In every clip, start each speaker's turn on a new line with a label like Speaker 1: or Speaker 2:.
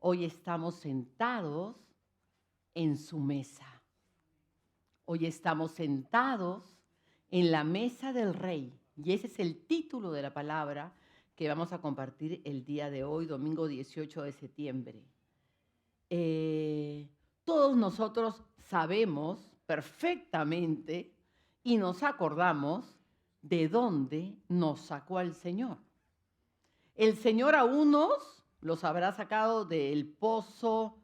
Speaker 1: Hoy estamos sentados en su mesa. Hoy estamos sentados en la mesa del Rey. Y ese es el título de la palabra que vamos a compartir el día de hoy, domingo 18 de septiembre. Todos nosotros sabemos perfectamente y nos acordamos de dónde nos sacó el Señor. El Señor a unos los habrá sacado del pozo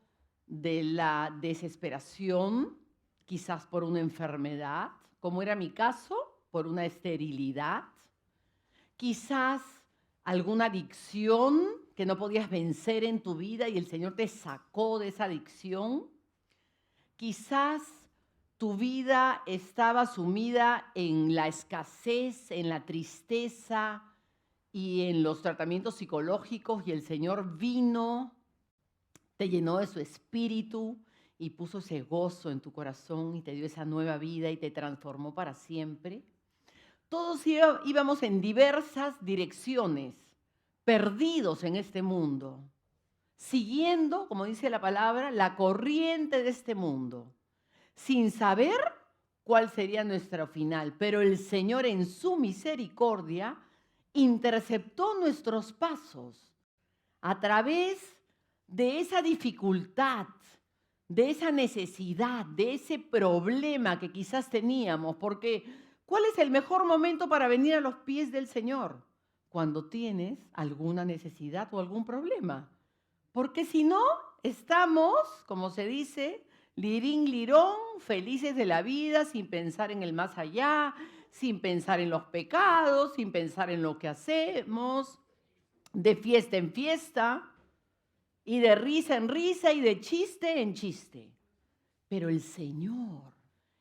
Speaker 1: de la desesperación, quizás por una enfermedad, como era mi caso, por una esterilidad, quizás alguna adicción que no podías vencer en tu vida y el Señor te sacó de esa adicción. Quizás tu vida estaba sumida en la escasez, en la tristeza y en los tratamientos psicológicos y el Señor vino, te llenó de su espíritu y puso ese gozo en tu corazón y te dio esa nueva vida y te transformó para siempre. Todos íbamos en diversas direcciones, perdidos en este mundo, siguiendo, como dice la palabra, la corriente de este mundo, sin saber cuál sería nuestro final. Pero el Señor en su misericordia interceptó nuestros pasos a través de esa dificultad, de esa necesidad, de ese problema que quizás teníamos, porque ¿cuál es el mejor momento para venir a los pies del Señor? Cuando tienes alguna necesidad o algún problema. Porque si no, estamos, como se dice, lirín, lirón, felices de la vida, sin pensar en el más allá, sin pensar en los pecados, sin pensar en lo que hacemos, de fiesta en fiesta, y de risa en risa, y de chiste en chiste. Pero el Señor,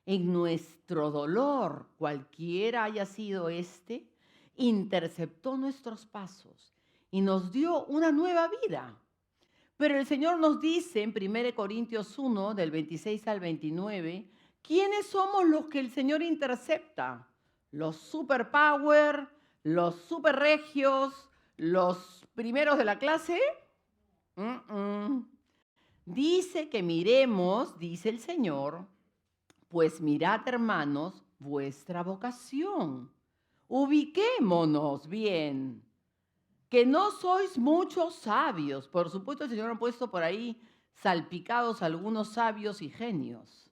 Speaker 1: en nuestro dolor, cualquiera haya sido este, interceptó nuestros pasos y nos dio una nueva vida. Pero el Señor nos dice en 1 Corintios 1, del 26 al 29, ¿quiénes somos los que el Señor intercepta? ¿Los superpower, los superregios, los primeros de la clase? Dice que miremos, dice el Señor, pues mirad, hermanos, vuestra vocación. Ubiquémonos bien, que no sois muchos sabios. Por supuesto, el Señor ha puesto por ahí salpicados algunos sabios y genios,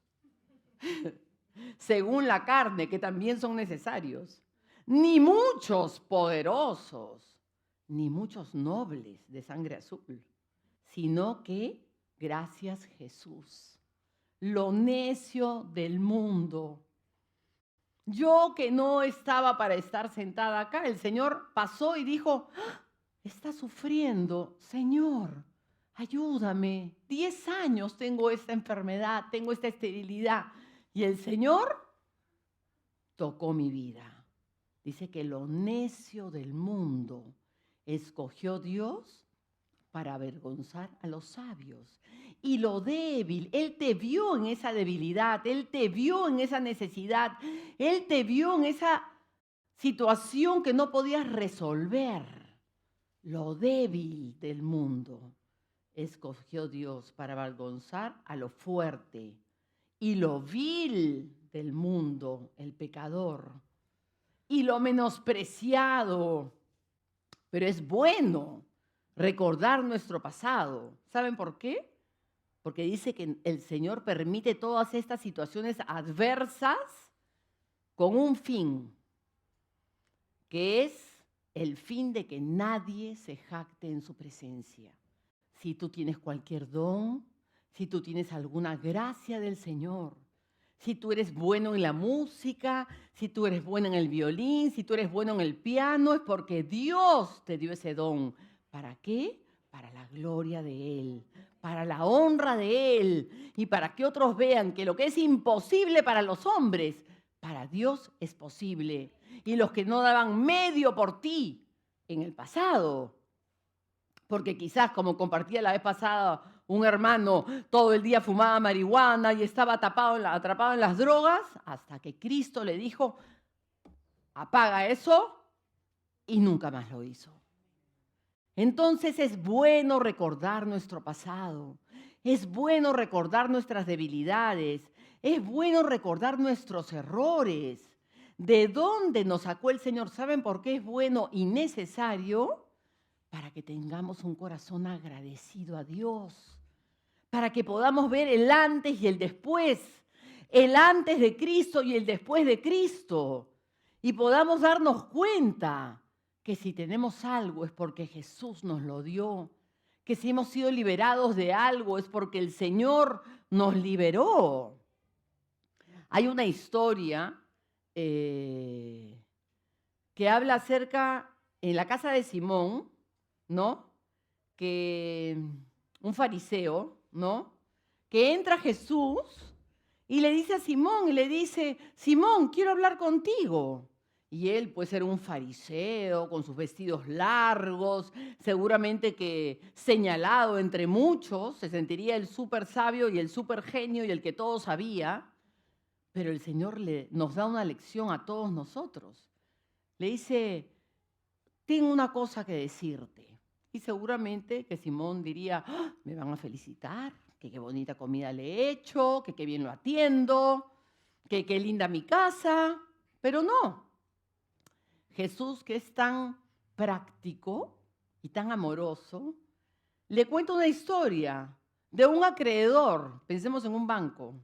Speaker 1: según la carne, que también son necesarios. Ni muchos poderosos, ni muchos nobles de sangre azul, sino que, gracias Jesús, lo necio del mundo. Yo que no estaba para estar sentada acá, el Señor pasó y dijo, ¡ah! Está sufriendo, Señor, ayúdame. 10 años tengo esta enfermedad, tengo esta esterilidad. Y el Señor tocó mi vida. Dice que lo necio del mundo escogió Dios para avergonzar a los sabios. Y lo débil, Él te vio en esa debilidad, Él te vio en esa necesidad, Él te vio en esa situación que no podías resolver. Lo débil del mundo escogió Dios para avergonzar a lo fuerte. Y lo vil del mundo, el pecador. Y lo menospreciado. Pero es bueno recordar nuestro pasado. ¿Saben por qué? Porque dice que el Señor permite todas estas situaciones adversas con un fin, que es el fin de que nadie se jacte en su presencia. Si tú tienes cualquier don, si tú tienes alguna gracia del Señor, si tú eres bueno en la música, si tú eres bueno en el violín, si tú eres bueno en el piano, es porque Dios te dio ese don. ¿Para qué? Para la gloria de Él, para la honra de Él y para que otros vean que lo que es imposible para los hombres, para Dios es posible. Y los que no daban medio por ti en el pasado, porque quizás, como compartía la vez pasada, un hermano todo el día fumaba marihuana y estaba atrapado en las drogas, hasta que Cristo le dijo, apaga eso, y nunca más lo hizo. Entonces es bueno recordar nuestro pasado, es bueno recordar nuestras debilidades, es bueno recordar nuestros errores. ¿De dónde nos sacó el Señor? ¿Saben por qué es bueno y necesario? Para que tengamos un corazón agradecido a Dios, para que podamos ver el antes y el después, el antes de Cristo y el después de Cristo, y podamos darnos cuenta que si tenemos algo es porque Jesús nos lo dio, que si hemos sido liberados de algo es porque el Señor nos liberó. Hay una historia que habla acerca, en la casa de Simón, ¿no? Que un fariseo, ¿no? Que entra Jesús y le dice a Simón, y le dice, Simón, quiero hablar contigo. Y él, pues, era un fariseo con sus vestidos largos, seguramente que señalado entre muchos, se sentiría el súper sabio y el súper genio y el que todo sabía. Pero el Señor nos da una lección a todos nosotros. Le dice, tengo una cosa que decirte. Y seguramente que Simón diría, "Ah, me van a felicitar, que qué bonita comida le he hecho, que qué bien lo atiendo, que qué linda mi casa". Pero no, Jesús, que es tan práctico y tan amoroso, le cuenta una historia de un acreedor. Pensemos en un banco.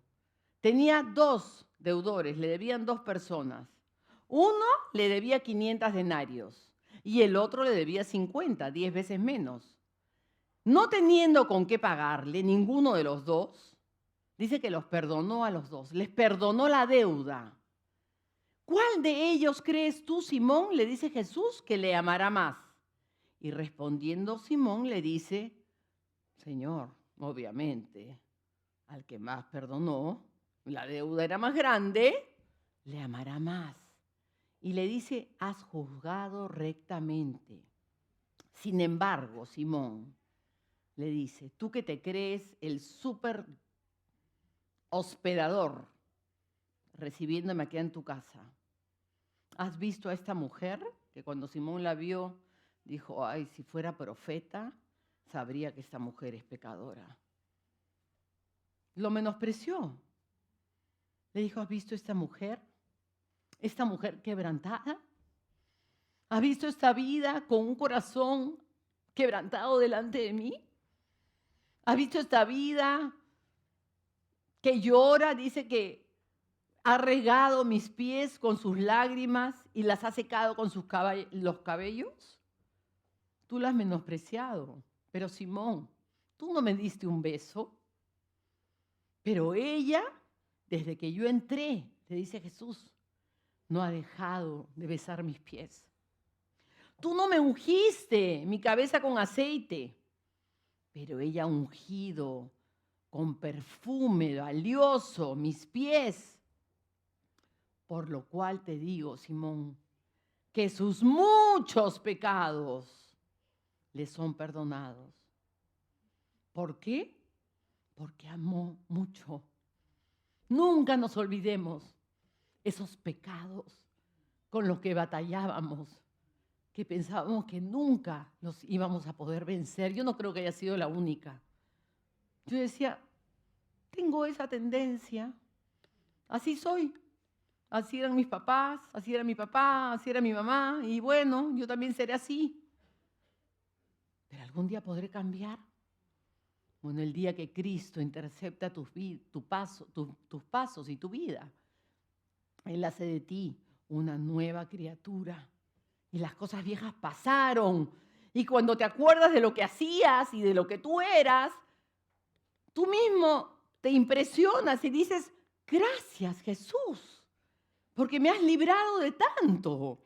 Speaker 1: Tenía dos deudores, le debían dos personas. Uno le debía 500 denarios y el otro le debía 50, 10 veces menos. No teniendo con qué pagarle ninguno de los dos, dice que los perdonó a los dos, les perdonó la deuda. ¿Cuál de ellos crees tú, Simón? Le dice Jesús, que le amará más. Y respondiendo Simón le dice, Señor, obviamente, al que más perdonó, la deuda era más grande, le amará más. Y le dice, has juzgado rectamente. Sin embargo, Simón le dice, tú que te crees el súper hospedador, recibiéndome aquí en tu casa, ¿has visto a esta mujer? Que cuando Simón la vio, dijo, ay, si fuera profeta, sabría que esta mujer es pecadora. Lo menospreció. Le dijo, ¿has visto esta mujer? Esta mujer quebrantada. ¿Has visto esta vida con un corazón quebrantado delante de mí? ¿Has visto esta vida que llora? Dice que ha regado mis pies con sus lágrimas y las ha secado con los cabellos. Tú la has menospreciado. Pero Simón, tú no me diste un beso. Pero ella, desde que yo entré, le dice Jesús, no ha dejado de besar mis pies. Tú no me ungiste mi cabeza con aceite, pero ella ha ungido con perfume valioso mis pies. Por lo cual te digo, Simón, que sus muchos pecados le son perdonados. ¿Por qué? Porque amó mucho. Nunca nos olvidemos esos pecados con los que batallábamos, que pensábamos que nunca los íbamos a poder vencer. Yo no creo que haya sido la única. Yo decía, tengo esa tendencia, así soy, así eran mis papás, así era mi papá, así era mi mamá, y bueno, yo también seré así. Pero algún día podré cambiar. Bueno, el día que Cristo intercepta tus pasos y tu vida, Él hace de ti una nueva criatura. Y las cosas viejas pasaron. Y cuando te acuerdas de lo que hacías y de lo que tú eras, tú mismo te impresionas y dices, gracias Jesús, porque me has librado de tanto.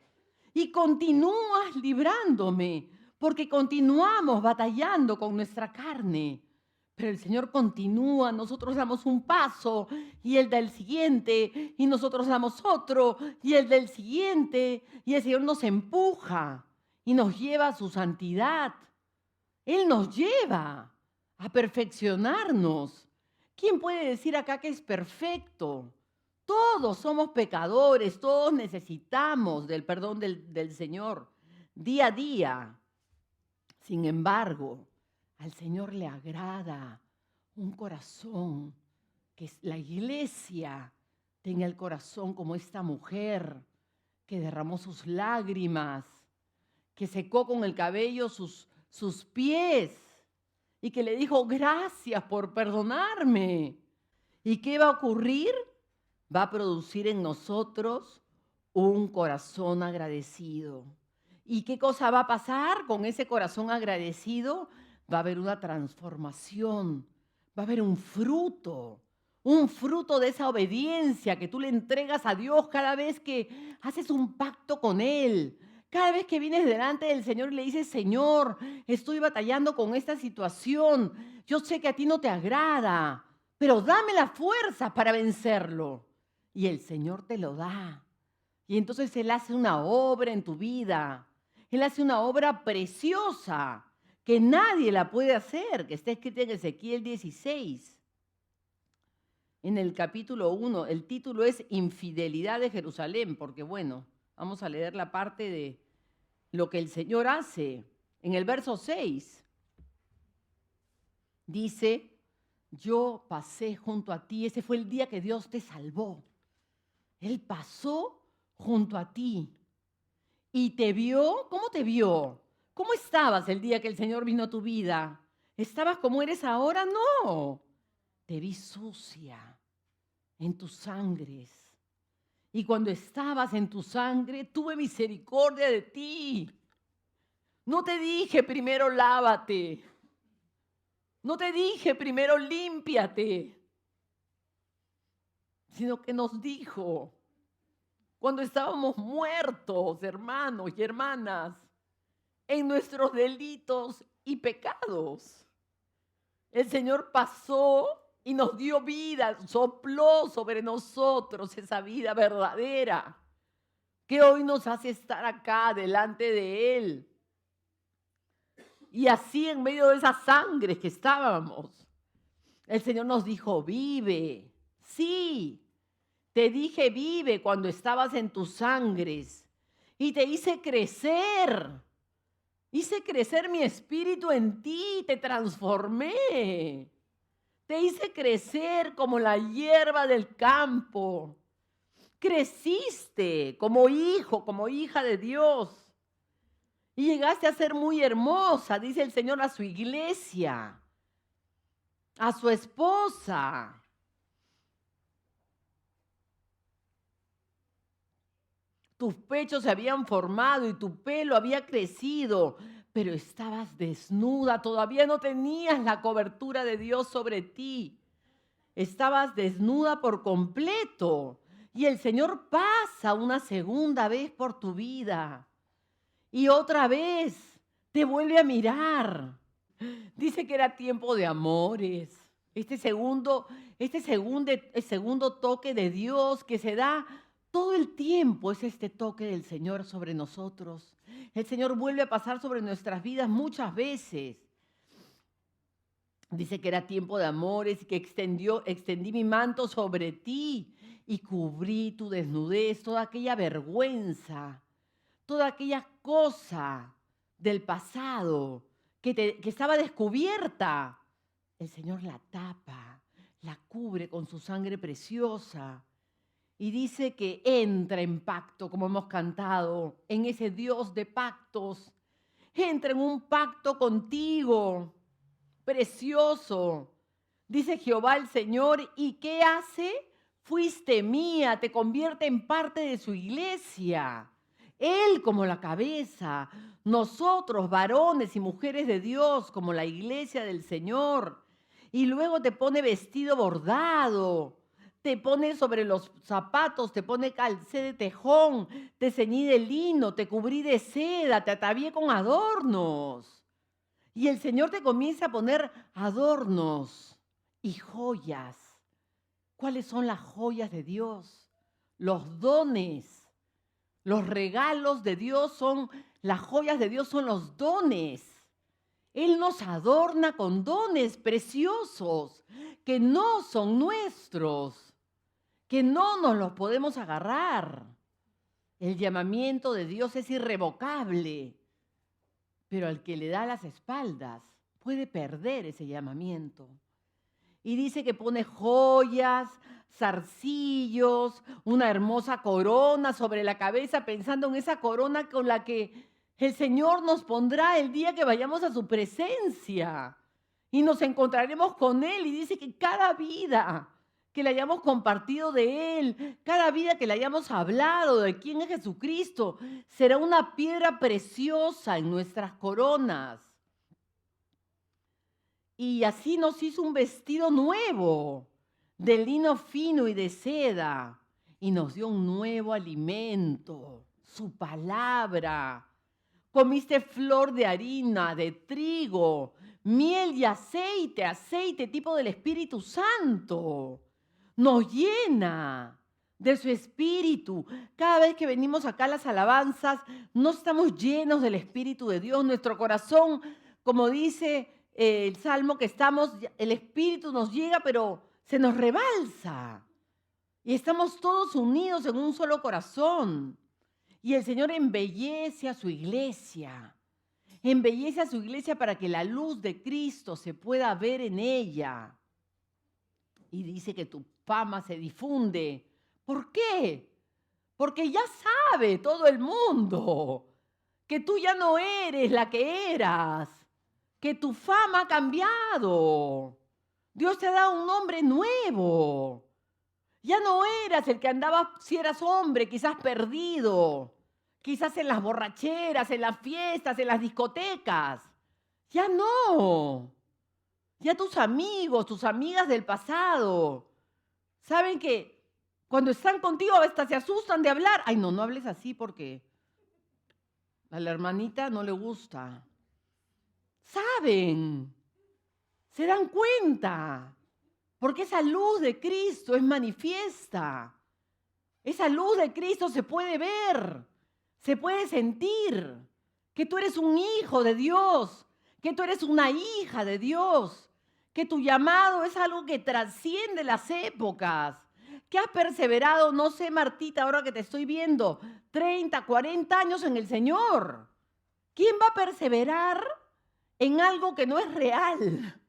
Speaker 1: Y continúas librándome, porque continuamos batallando con nuestra carne. Pero el Señor continúa, nosotros damos un paso y Él da el siguiente, y nosotros damos otro y Él da el siguiente, y el Señor nos empuja y nos lleva a su santidad. Él nos lleva a perfeccionarnos. ¿Quién puede decir acá que es perfecto? Todos somos pecadores, todos necesitamos del perdón del Señor día a día. Sin embargo, al Señor le agrada un corazón, que la iglesia tenga el corazón como esta mujer que derramó sus lágrimas, que secó con el cabello sus pies y que le dijo, gracias por perdonarme. ¿Y qué va a ocurrir? Va a producir en nosotros un corazón agradecido. ¿Y qué cosa va a pasar con ese corazón agradecido? Va a haber una transformación, va a haber un fruto de esa obediencia que tú le entregas a Dios cada vez que haces un pacto con Él. Cada vez que vienes delante del Señor y le dices, Señor, estoy batallando con esta situación. Yo sé que a ti no te agrada, pero dame la fuerza para vencerlo. Y el Señor te lo da. Y entonces Él hace una obra en tu vida. Él hace una obra preciosa que nadie la puede hacer, que está escrita en Ezequiel 16. En el capítulo 1, el título es Infidelidad de Jerusalén, porque bueno, vamos a leer la parte de lo que el Señor hace. En el verso 6 dice, yo pasé junto a ti, ese fue el día que Dios te salvó. Él pasó junto a ti y te vio. ¿Cómo te vio? ¿Cómo estabas el día que el Señor vino a tu vida? ¿Estabas como eres ahora? No. Te vi sucia en tus sangres. Y cuando estabas en tu sangre, tuve misericordia de ti. No te dije primero lávate. No te dije primero límpiate. Sino que nos dijo, cuando estábamos muertos, hermanos y hermanas, en nuestros delitos y pecados, el Señor pasó y nos dio vida, sopló sobre nosotros esa vida verdadera que hoy nos hace estar acá delante de Él. Y así en medio de esa sangre que estábamos, el Señor nos dijo, vive. Sí, te dije vive cuando estabas en tus sangres y te hice crecer. Hice crecer mi espíritu en ti, te transformé. Te hice crecer como la hierba del campo. Creciste como hijo, como hija de Dios. Y llegaste a ser muy hermosa, dice el Señor a su iglesia, a su esposa. Tus pechos se habían formado y tu pelo había crecido, pero estabas desnuda, todavía no tenías la cobertura de Dios sobre ti. Estabas desnuda por completo y el Señor pasa una segunda vez por tu vida y otra vez te vuelve a mirar. Dice que era tiempo de amores. Este segundo toque de Dios que se da todo el tiempo es este toque del Señor sobre nosotros. El Señor vuelve a pasar sobre nuestras vidas muchas veces. Dice que era tiempo de amores y que extendí mi manto sobre ti y cubrí tu desnudez, toda aquella vergüenza, toda aquella cosa del pasado que estaba descubierta. El Señor la tapa, la cubre con su sangre preciosa y dice que entra en pacto, como hemos cantado, en ese Dios de pactos. Entra en un pacto contigo, precioso. Dice Jehová el Señor, ¿y qué hace? Fuiste mía, te convierte en parte de su iglesia. Él como la cabeza, nosotros, varones y mujeres de Dios, como la iglesia del Señor. Y luego te pone vestido bordado, te pone sobre los zapatos, te pone calcé de tejón, te ceñí de lino, te cubrí de seda, te atavié con adornos. Y el Señor te comienza a poner adornos y joyas. ¿Cuáles son las joyas de Dios? Los dones, los regalos de Dios son, las joyas de Dios son los dones. Él nos adorna con dones preciosos que no son nuestros, que no nos los podemos agarrar. El llamamiento de Dios es irrevocable, Pero al que le da las espaldas puede perder ese llamamiento. Y dice que pone joyas, zarcillos, una hermosa corona sobre la cabeza, pensando en esa corona con la que el Señor nos pondrá el día que vayamos a su presencia. Y nos encontraremos con Él. Y dice que cada vida que le hayamos compartido de Él, cada vida que le hayamos hablado de quién es Jesucristo, será una piedra preciosa en nuestras coronas. Y así nos hizo un vestido nuevo, de lino fino y de seda, y nos dio un nuevo alimento, su palabra. Comiste flor de harina, de trigo, miel y aceite, aceite tipo del Espíritu Santo. Nos llena de su Espíritu. Cada vez que venimos acá a las alabanzas, no estamos llenos del Espíritu de Dios. Nuestro corazón, como dice el Salmo que estamos, el Espíritu nos llega, pero se nos rebalsa. Y estamos todos unidos en un solo corazón. Y el Señor embellece a su iglesia. Embellece a su iglesia para que la luz de Cristo se pueda ver en ella. Y dice que tu fama se difunde. ¿Por qué? Porque ya sabe todo el mundo que tú ya no eres la que eras, que tu fama ha cambiado. Dios te ha dado un nombre nuevo. Ya no eras el que andaba, si eras hombre, quizás perdido, quizás en las borracheras, en las fiestas, en las discotecas. Ya no. Ya tus amigos, tus amigas del pasado, saben que cuando están contigo hasta se asustan de hablar. Ay, no hables así porque a la hermanita no le gusta. Saben, se dan cuenta, porque esa luz de Cristo es manifiesta. Esa luz de Cristo se puede ver, se puede sentir, que tú eres un hijo de Dios, que tú eres una hija de Dios, que tu llamado es algo que trasciende las épocas, que has perseverado, no sé, Martita, ahora que te estoy viendo, 30, 40 años en el Señor. ¿Quién va a perseverar en algo que no es real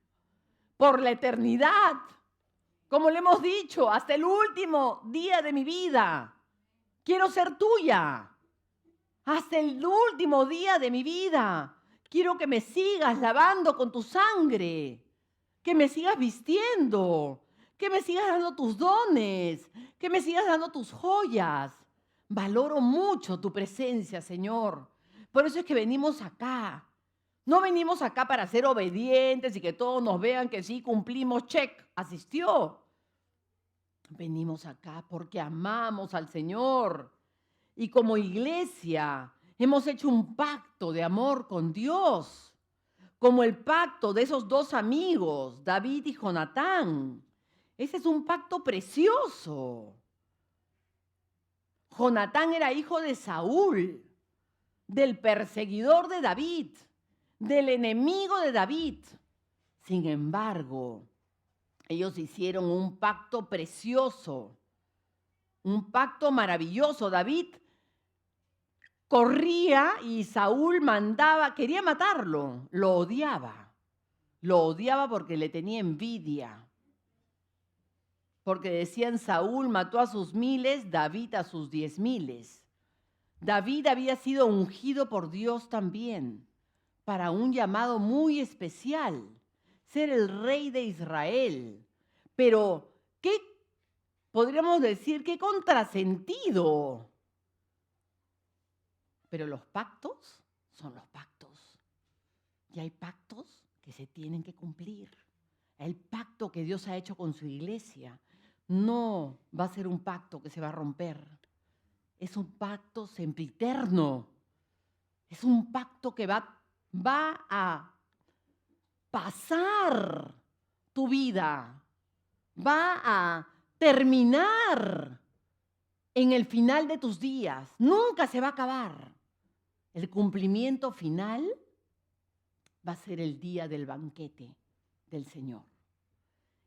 Speaker 1: por la eternidad? Como le hemos dicho, hasta el último día de mi vida, quiero ser tuya. Hasta el último día de mi vida, quiero que me sigas lavando con tu sangre, que me sigas vistiendo, que me sigas dando tus dones, que me sigas dando tus joyas. Valoro mucho tu presencia, Señor. Por eso es que venimos acá. No venimos acá para ser obedientes y que todos nos vean que sí cumplimos, check, asistió. Venimos acá porque amamos al Señor. Y como iglesia hemos hecho un pacto de amor con Dios, como el pacto de esos dos amigos, David y Jonatán. Ese es un pacto precioso. Jonatán era hijo de Saúl, del perseguidor de David, del enemigo de David. Sin embargo, ellos hicieron un pacto precioso, un pacto maravilloso. David corría y Saúl mandaba, quería matarlo, lo odiaba porque le tenía envidia. Porque decían, Saúl mató a sus 1000, David a sus 10,000. David había sido ungido por Dios también para un llamado muy especial, ser el rey de Israel. Pero, ¿qué podríamos decir? ¿Qué contrasentido? Pero los pactos son los pactos. Y hay pactos que se tienen que cumplir. El pacto que Dios ha hecho con su iglesia no va a ser un pacto que se va a romper. Es un pacto sempiterno. Es un pacto que va a pasar tu vida. Va a terminar en el final de tus días. Nunca se va a acabar. El cumplimiento final va a ser el día del banquete del Señor.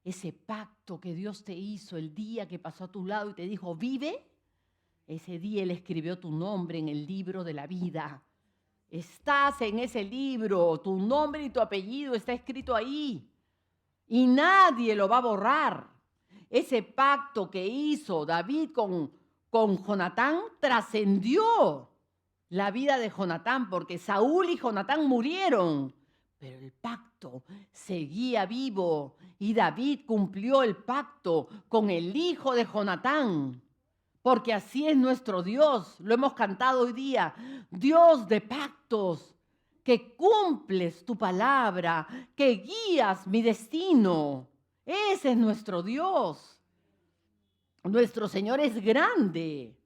Speaker 1: Ese pacto que Dios te hizo el día que pasó a tu lado y te dijo, vive, ese día Él escribió tu nombre en el libro de la vida. Estás en ese libro, tu nombre y tu apellido está escrito ahí. Y nadie lo va a borrar. Ese pacto que hizo David con Jonatán trascendió la vida de Jonatán, porque Saúl y Jonatán murieron, pero el pacto seguía vivo y David cumplió el pacto con el hijo de Jonatán, porque así es nuestro Dios, lo hemos cantado hoy día, Dios de pactos, que cumples tu palabra, que guías mi destino. Ese es nuestro Dios. Nuestro Señor es grande.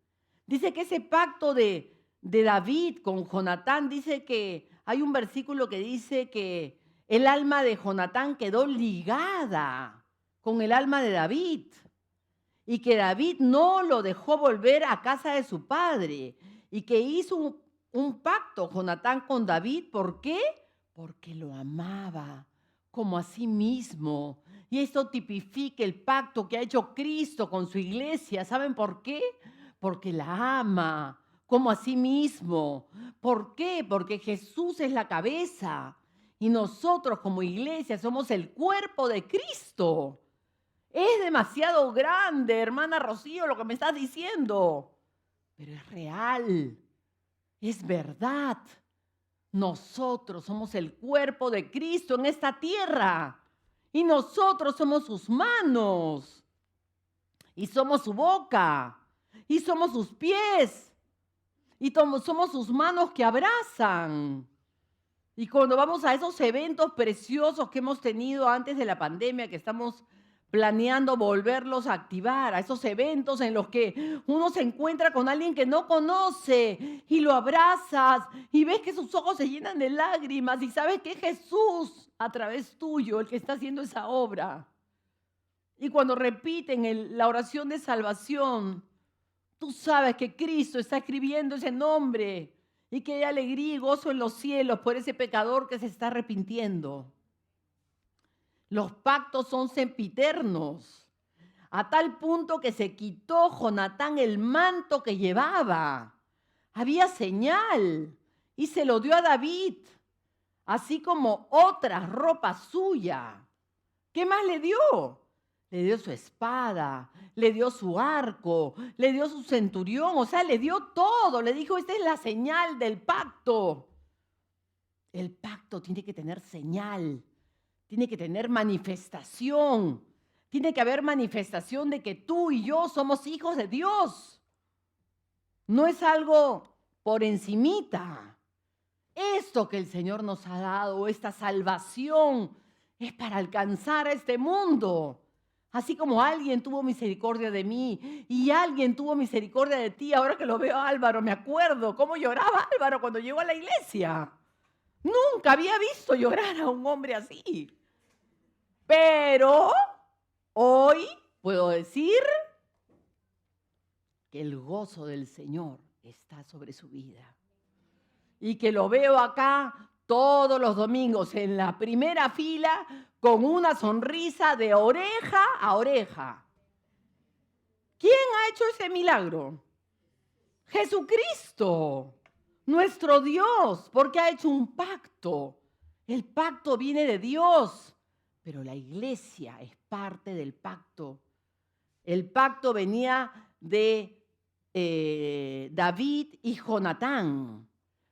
Speaker 1: Dice que ese pacto de David con Jonatán, dice que hay un versículo que dice que el alma de Jonatán quedó ligada con el alma de David y que David no lo dejó volver a casa de su padre y que hizo un pacto Jonatán con David. ¿Por qué? Porque lo amaba como a sí mismo. Y esto tipifica el pacto que ha hecho Cristo con su iglesia. ¿Saben por qué? Porque la ama como a sí mismo. ¿Por qué? Porque Jesús es la cabeza y nosotros como iglesia somos el cuerpo de Cristo. Es demasiado grande, hermana Rocío, lo que me estás diciendo, pero es real, es verdad. Nosotros somos el cuerpo de Cristo en esta tierra y nosotros somos sus manos y somos su boca y somos sus pies y somos sus manos que abrazan. Y cuando vamos a esos eventos preciosos que hemos tenido antes de la pandemia, que estamos planeando volverlos a activar, a esos eventos en los que uno se encuentra con alguien que no conoce y lo abrazas y ves que sus ojos se llenan de lágrimas y sabes que es Jesús a través tuyo el que está haciendo esa obra. Y cuando repiten la oración de salvación, tú sabes que Cristo está escribiendo ese nombre y que hay alegría y gozo en los cielos por ese pecador que se está arrepintiendo. Los pactos son sempiternos, a tal punto que se quitó Jonatán el manto que llevaba. Había señal y se lo dio a David, así como otra ropa suya. ¿Qué más le dio? Le dio su espada, le dio su arco, le dio su centurión, o sea, le dio todo. Le dijo, esta es la señal del pacto. El pacto tiene que tener señal. Tiene que tener manifestación. Tiene que haber manifestación de que tú y yo somos hijos de Dios. No es algo por encimita. Esto que el Señor nos ha dado, esta salvación, es para alcanzar a este mundo. Así como alguien tuvo misericordia de mí y alguien tuvo misericordia de ti. Ahora que lo veo a Álvaro, me acuerdo cómo lloraba Álvaro cuando llegó a la iglesia. Nunca había visto llorar a un hombre así. Pero hoy puedo decir que el gozo del Señor está sobre su vida. Y que lo veo acá todos los domingos en la primera fila con una sonrisa de oreja a oreja. ¿Quién ha hecho ese milagro? Jesucristo, nuestro Dios, porque ha hecho un pacto. El pacto viene de Dios. Pero la iglesia es parte del pacto. El pacto venía de David y Jonatán,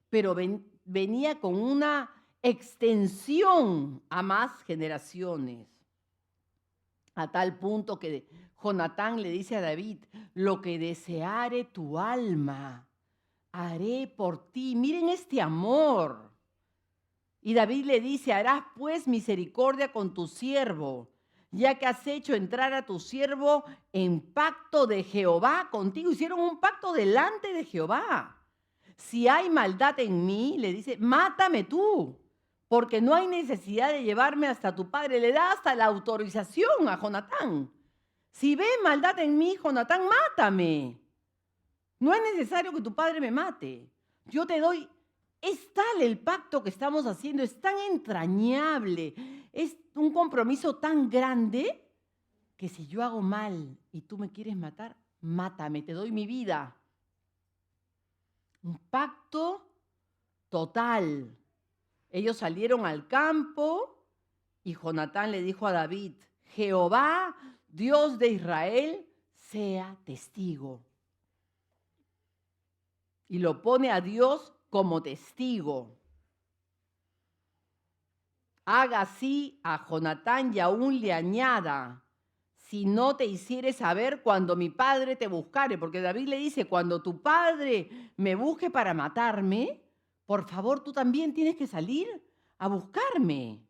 Speaker 1: pero venía con una extensión a más generaciones. A tal punto que Jonatán le dice a David, lo que deseare tu alma, haré por ti. Miren este amor. Y David le dice, harás pues misericordia con tu siervo, ya que has hecho entrar a tu siervo en pacto de Jehová contigo. Hicieron un pacto delante de Jehová. Si hay maldad en mí, le dice, mátame tú, porque no hay necesidad de llevarme hasta tu padre. Le da hasta la autorización a Jonatán. Si ve maldad en mí, Jonatán, mátame. No es necesario que tu padre me mate. Yo te doy. Es tal el pacto que estamos haciendo, es tan entrañable, es un compromiso tan grande que si yo hago mal y tú me quieres matar, mátame, te doy mi vida. Un pacto total. Ellos salieron al campo y Jonatán le dijo a David: Jehová, Dios de Israel, sea testigo. Y lo pone a Dios como testigo. Haga así a Jonatán y aún le añada: si no te hicieres saber cuando mi padre te buscare. Porque David le dice: cuando tu padre me busque para matarme, por favor tú también tienes que salir a buscarme.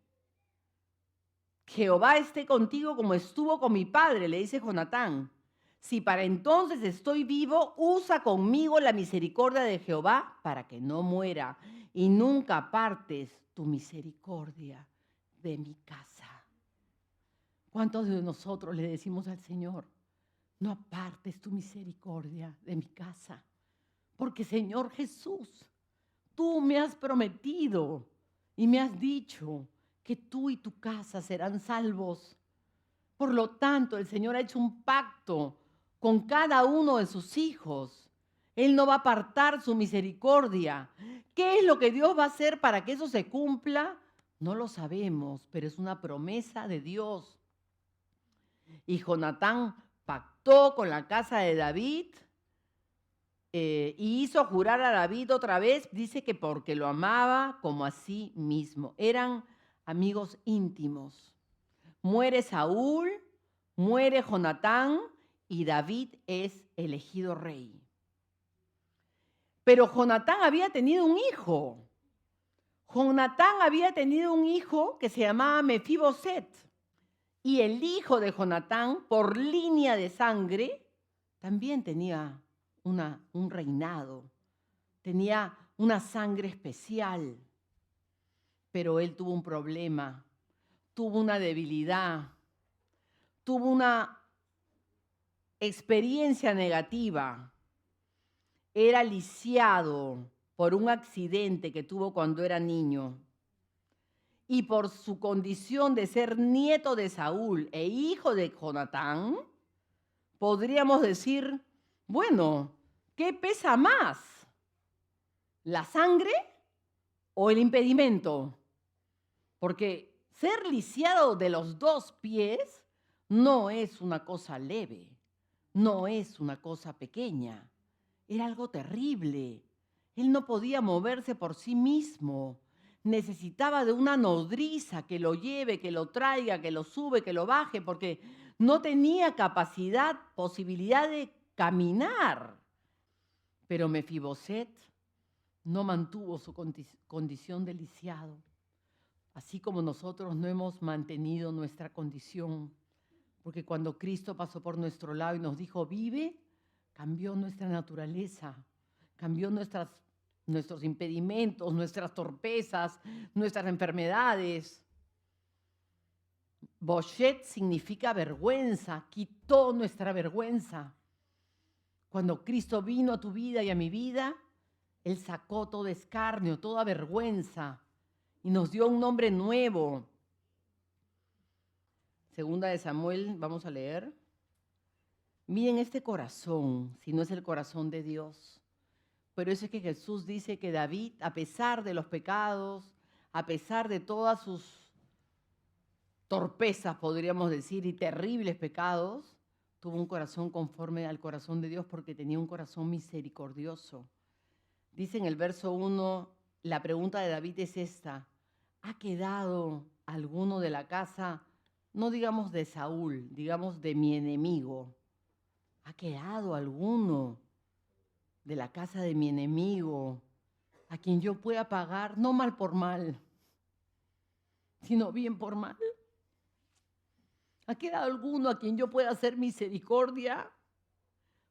Speaker 1: Jehová esté contigo como estuvo con mi padre, le dice Jonatán. Si para entonces estoy vivo, usa conmigo la misericordia de Jehová para que no muera y nunca apartes tu misericordia de mi casa. ¿Cuántos de nosotros le decimos al Señor: no apartes tu misericordia de mi casa? Porque, Señor Jesús, tú me has prometido y me has dicho que tú y tu casa serán salvos. Por lo tanto, el Señor ha hecho un pacto con cada uno de sus hijos. Él no va a apartar su misericordia. ¿Qué es lo que Dios va a hacer para que eso se cumpla? No lo sabemos, pero es una promesa de Dios. Y Jonatán pactó con la casa de David y hizo jurar a David otra vez, dice que porque lo amaba como a sí mismo. Eran amigos íntimos. Muere Saúl, muere Jonatán y David es elegido rey. Pero Jonatán había tenido un hijo. Jonatán había tenido un hijo que se llamaba Mefiboset. Y el hijo de Jonatán, por línea de sangre, también tenía un reinado. Tenía una sangre especial. Pero él tuvo un problema, tuvo una debilidad, tuvo una experiencia negativa. Era lisiado por un accidente que tuvo cuando era niño. Y por su condición de ser nieto de Saúl e hijo de Jonatán, podríamos decir, bueno, ¿qué pesa más? ¿La sangre o el impedimento? Porque ser lisiado de los dos pies no es una cosa leve, no es una cosa pequeña. Era algo terrible. Él no podía moverse por sí mismo. Necesitaba de una nodriza que lo lleve, que lo traiga, que lo sube, que lo baje, porque no tenía capacidad, posibilidad de caminar. Pero Mefiboset no mantuvo su condición de lisiado, así como nosotros no hemos mantenido nuestra condición, porque cuando Cristo pasó por nuestro lado y nos dijo vive, cambió nuestra naturaleza, cambió nuestros impedimentos, nuestras torpezas, nuestras enfermedades. Boshet significa vergüenza, quitó nuestra vergüenza. Cuando Cristo vino a tu vida y a mi vida, Él sacó todo escarnio, toda vergüenza y nos dio un nombre nuevo. Segunda de Samuel, vamos a leer. Miren este corazón, si no es el corazón de Dios. Pero eso es que Jesús dice que David, a pesar de los pecados, a pesar de todas sus torpezas, podríamos decir, y terribles pecados, tuvo un corazón conforme al corazón de Dios porque tenía un corazón misericordioso. Dice en el verso 1, la pregunta de David es esta: ¿ha quedado alguno de la casa, no digamos de Saúl, digamos de mi enemigo? ¿Ha quedado alguno de la casa de mi enemigo a quien yo pueda pagar, no mal por mal, sino bien por mal? ¿Ha quedado alguno a quien yo pueda hacer misericordia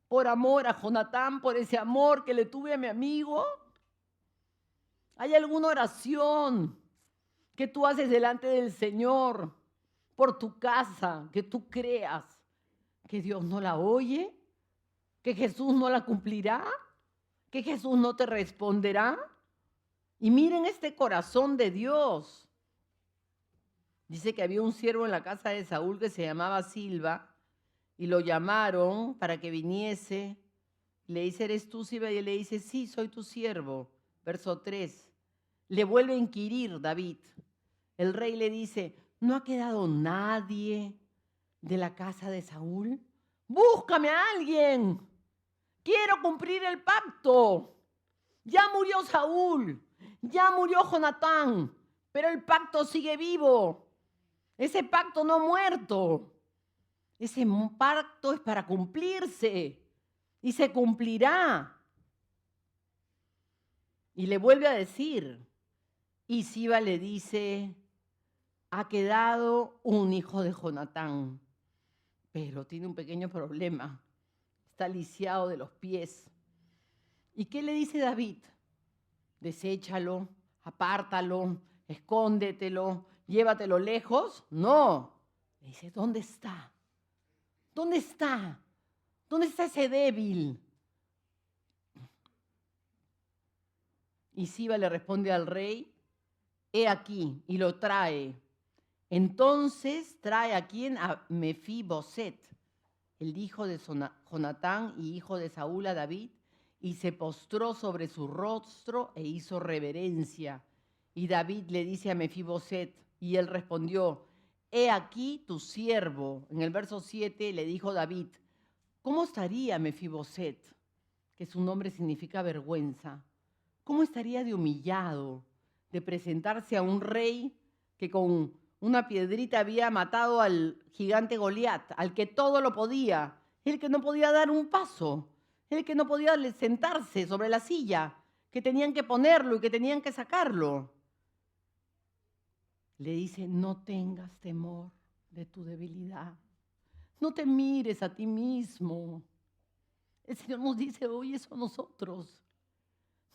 Speaker 1: por amor a Jonatán, por ese amor que le tuve a mi amigo? ¿Hay alguna oración que tú haces delante del Señor por tu casa, que tú creas que Dios no la oye, que Jesús no la cumplirá, que Jesús no te responderá? Y miren este corazón de Dios. Dice que había un siervo en la casa de Saúl que se llamaba Silba y lo llamaron para que viniese. Le dice: ¿eres tú, Silba? Y él le dice: sí, soy tu siervo. Verso 3. le vuelve a inquirir David. El rey le dice, ¿no ha quedado nadie de la casa de Saúl? Búscame a alguien. Quiero cumplir el pacto. Ya murió Saúl, ya murió Jonatán, pero el pacto sigue vivo. Ese pacto no ha muerto. Ese pacto es para cumplirse y se cumplirá. Y le vuelve a decir, y Siba le dice, ha quedado un hijo de Jonatán, pero tiene un pequeño problema, está lisiado de los pies. ¿Y qué le dice David? Deséchalo, apártalo, escóndetelo, llévatelo lejos. No, le dice, ¿dónde está? ¿Dónde está? ¿Dónde está ese débil? Y Siba le responde al rey, he aquí, y lo trae. Entonces trae a quién? A Mefiboset, el hijo de Jonatán y hijo de Saúl a David, y se postró sobre su rostro e hizo reverencia. Y David le dice a Mefiboset, y él respondió, he aquí tu siervo. En el verso 7 le dijo David, ¿cómo estaría Mefiboset? Que su nombre significa vergüenza. ¿Cómo estaría de humillado de presentarse a un rey que con una piedrita había matado al gigante Goliat, al que todo lo podía, el que no podía dar un paso, el que no podía sentarse sobre la silla, que tenían que ponerlo y que tenían que sacarlo? Le dice, no tengas temor de tu debilidad, no te mires a ti mismo. El Señor nos dice hoy eso a nosotros.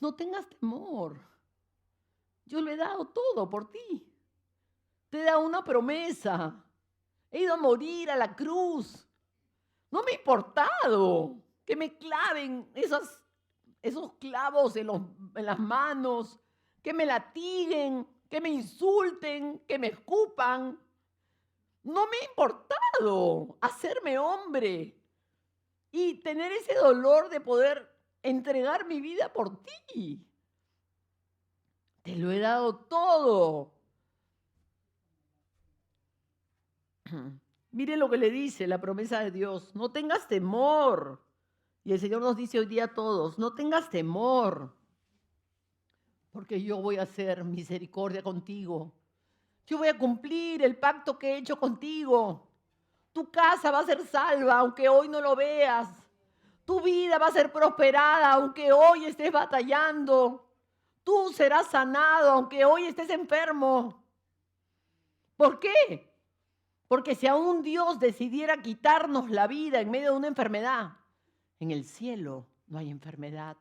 Speaker 1: No tengas temor. Yo lo he dado todo por ti. Te he dado una promesa. He ido a morir a la cruz. No me ha importado que me claven esos clavos en las manos, que me latiguen, que me insulten, que me escupan. No me ha importado hacerme hombre y tener ese dolor de poder entregar mi vida por ti. Te lo he dado todo. Mire lo que le dice la promesa de Dios. No tengas temor. Y el Señor nos dice hoy día a todos, no tengas temor, porque yo voy a hacer misericordia contigo. Yo voy a cumplir el pacto que he hecho contigo. Tu casa va a ser salva, aunque hoy no lo veas. Tu vida va a ser prosperada, aunque hoy estés batallando. Tú serás sanado, aunque hoy estés enfermo. ¿Por qué? Porque si aún Dios decidiera quitarnos la vida en medio de una enfermedad, en el cielo no hay enfermedad,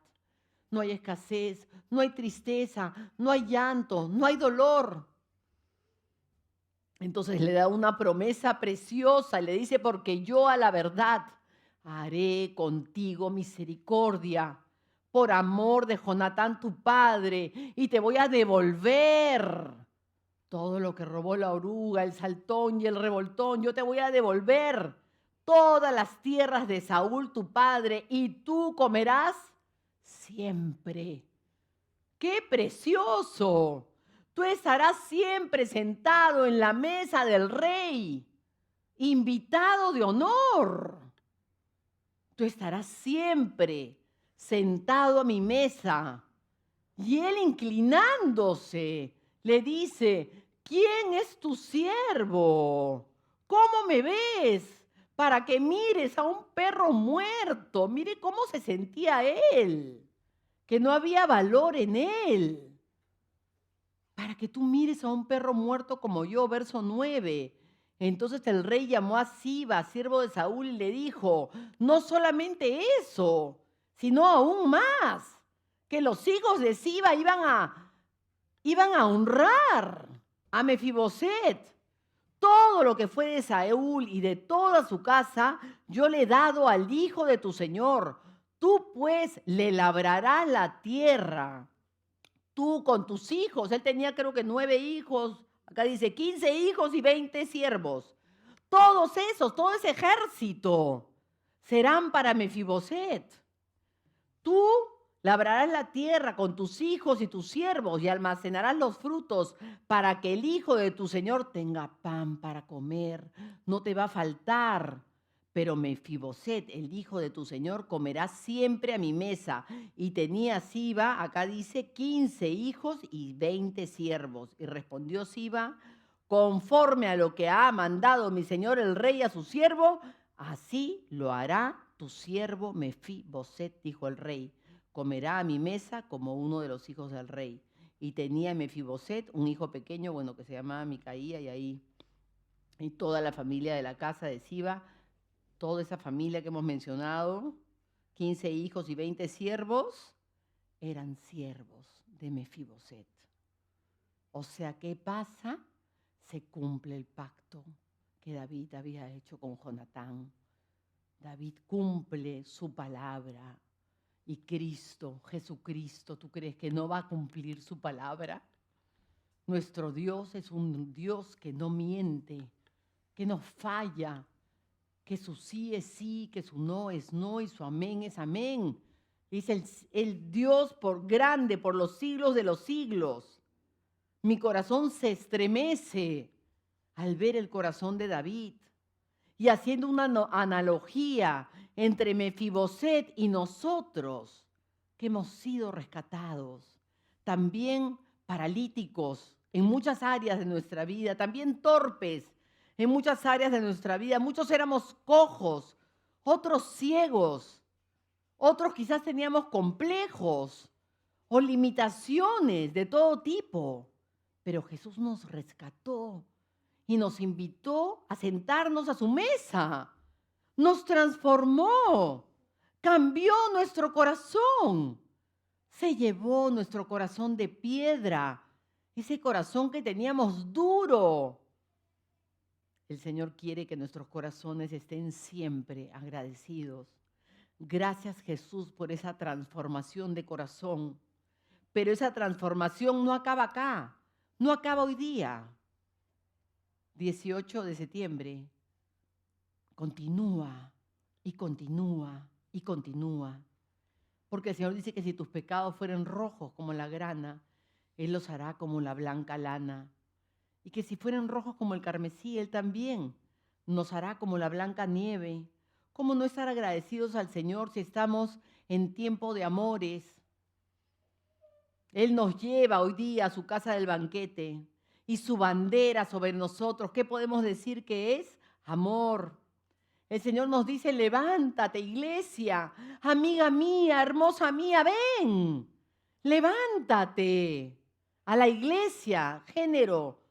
Speaker 1: no hay escasez, no hay tristeza, no hay llanto, no hay dolor. Entonces le da una promesa preciosa y le dice, porque yo a la verdad haré contigo misericordia por amor de Jonatán tu padre y te voy a devolver todo lo que robó la oruga, el saltón y el revoltón. Yo te voy a devolver todas las tierras de Saúl tu padre y tú comerás siempre. ¡Qué precioso! Tú estarás siempre sentado en la mesa del rey, invitado de honor. Tú estarás siempre sentado a mi mesa. Y él inclinándose le dice, ¿quién es tu siervo? ¿Cómo me ves? Para que mires a un perro muerto. Mire cómo se sentía él, que no había valor en él. Para que tú mires a un perro muerto como yo, verso 9. Entonces el rey llamó a Siba, siervo de Saúl, y le dijo, no solamente eso, sino aún más, que los hijos de Siba iban a honrar a Mefiboset. Todo lo que fue de Saúl y de toda su casa, yo le he dado al hijo de tu señor. Tú pues le labrarás la tierra. Tú con tus hijos, él tenía creo que 9 hijos, acá dice 15 hijos y 20 siervos. Todos esos, todo ese ejército serán para Mefiboset. Tú Labrarás la tierra con tus hijos y tus siervos y almacenarás los frutos para que el hijo de tu señor tenga pan para comer. No te va a faltar. Pero Mefiboset, el hijo de tu señor, comerá siempre a mi mesa. Y tenía Siba, acá dice, 15 hijos y 20 siervos. Y respondió Siba, conforme a lo que ha mandado mi señor el rey a su siervo, así lo hará tu siervo Mefiboset, dijo el rey. Comerá a mi mesa como uno de los hijos del rey. Y tenía Mefiboset un hijo pequeño, bueno, que se llamaba Micaía, y ahí, y toda la familia de la casa de Siba, toda esa familia que hemos mencionado, 15 hijos y 20 siervos, eran siervos de Mefiboset. O sea, ¿qué pasa? Se cumple el pacto que David había hecho con Jonatán. David cumple su palabra. Y Cristo, Jesucristo, ¿tú crees que no va a cumplir su palabra? Nuestro Dios es un Dios que no miente, que no falla, que su sí es sí, que su no es no y su amén es amén. Dice el Dios por grande, por los siglos de los siglos. Mi corazón se estremece al ver el corazón de David. Y haciendo una analogía entre Mefiboset y nosotros, que hemos sido rescatados, también paralíticos en muchas áreas de nuestra vida, también torpes en muchas áreas de nuestra vida. Muchos éramos cojos, otros ciegos, otros quizás teníamos complejos o limitaciones de todo tipo, pero Jesús nos rescató y nos invitó a sentarnos a su mesa. Nos transformó, cambió nuestro corazón, se llevó nuestro corazón de piedra, ese corazón que teníamos duro. El Señor quiere que nuestros corazones estén siempre agradecidos. Gracias, Jesús, por esa transformación de corazón. Pero esa transformación no acaba acá, no acaba hoy día. 18 de septiembre, continúa y continúa y continúa. Porque el Señor dice que si tus pecados fueren rojos como la grana, Él los hará como la blanca lana. Y que si fueren rojos como el carmesí, Él también nos hará como la blanca nieve. ¿Cómo no estar agradecidos al Señor si estamos en tiempo de amores? Él nos lleva hoy día a su casa del banquete. Y su bandera sobre nosotros, ¿qué podemos decir que es? Amor. El Señor nos dice, levántate, iglesia, amiga mía, hermosa mía, ven, levántate. A la iglesia, género,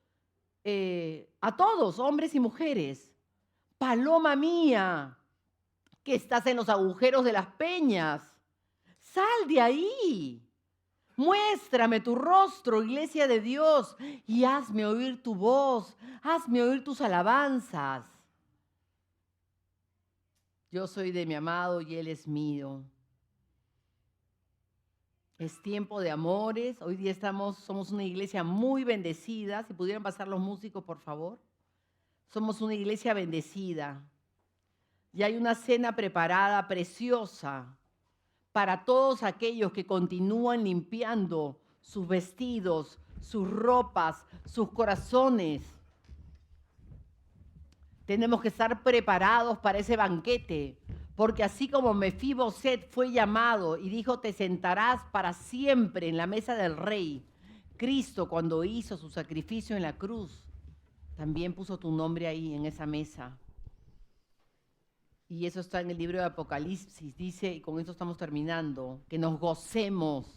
Speaker 1: a todos, hombres y mujeres. Paloma mía, que estás en los agujeros de las peñas, sal de ahí. Muéstrame tu rostro, iglesia de Dios, y hazme oír tu voz, hazme oír tus alabanzas. Yo soy de mi amado y Él es mío. Es tiempo de amores. Hoy día somos una iglesia muy bendecida. Si pudieran pasar los músicos, por favor. Somos una iglesia bendecida. Y hay una cena preparada, preciosa, para todos aquellos que continúan limpiando sus vestidos, sus ropas, sus corazones. Tenemos que estar preparados para ese banquete, porque así como Mefiboset fue llamado y dijo, te sentarás para siempre en la mesa del rey, Cristo cuando hizo su sacrificio en la cruz, también puso tu nombre ahí en esa mesa. Y eso está en el libro de Apocalipsis, dice, y con esto estamos terminando, que nos gocemos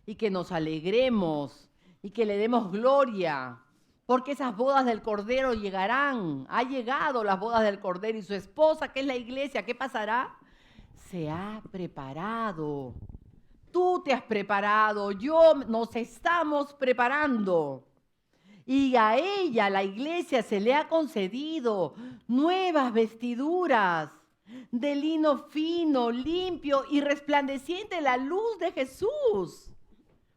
Speaker 1: y que nos alegremos y que le demos gloria, porque esas bodas del Cordero llegarán. Ha llegado las bodas del Cordero y su esposa, que es la iglesia, ¿qué pasará? Se ha preparado. Tú te has preparado, nos estamos preparando. Y a ella, la iglesia, se le ha concedido nuevas vestiduras de lino fino, limpio y resplandeciente, la luz de Jesús.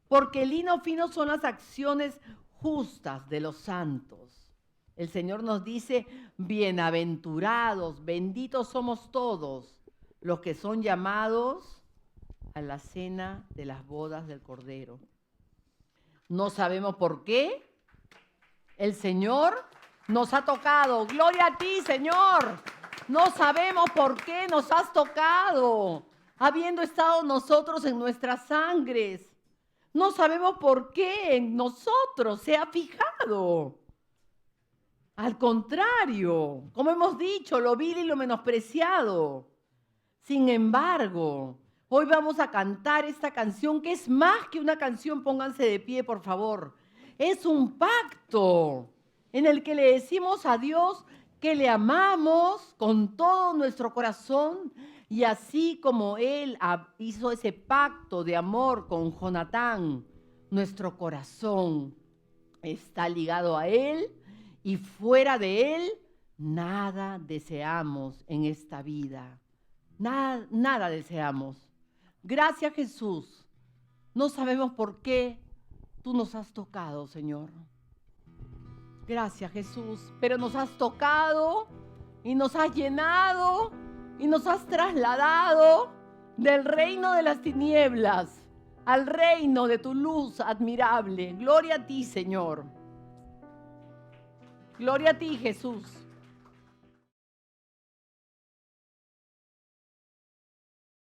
Speaker 1: Porque el lino fino son las acciones justas de los santos. El Señor nos dice, bienaventurados, benditos somos todos los que son llamados a la cena de las bodas del Cordero. No sabemos por qué. El Señor nos ha tocado. Gloria a ti, Señor. No sabemos por qué nos has tocado, habiendo estado nosotros en nuestras sangres. No sabemos por qué en nosotros se ha fijado. Al contrario, como hemos dicho, lo vil y lo menospreciado. Sin embargo, hoy vamos a cantar esta canción que es más que una canción. Pónganse de pie, por favor. Es un pacto en el que le decimos a Dios que le amamos con todo nuestro corazón, y así como Él hizo ese pacto de amor con Jonatán, nuestro corazón está ligado a Él, y fuera de Él nada deseamos en esta vida. Nada deseamos. Gracias, Jesús. No sabemos por qué tú nos has tocado, Señor. Gracias, Jesús. Pero nos has tocado y nos has llenado y nos has trasladado del reino de las tinieblas al reino de tu luz admirable. Gloria a ti, Señor. Gloria a ti, Jesús.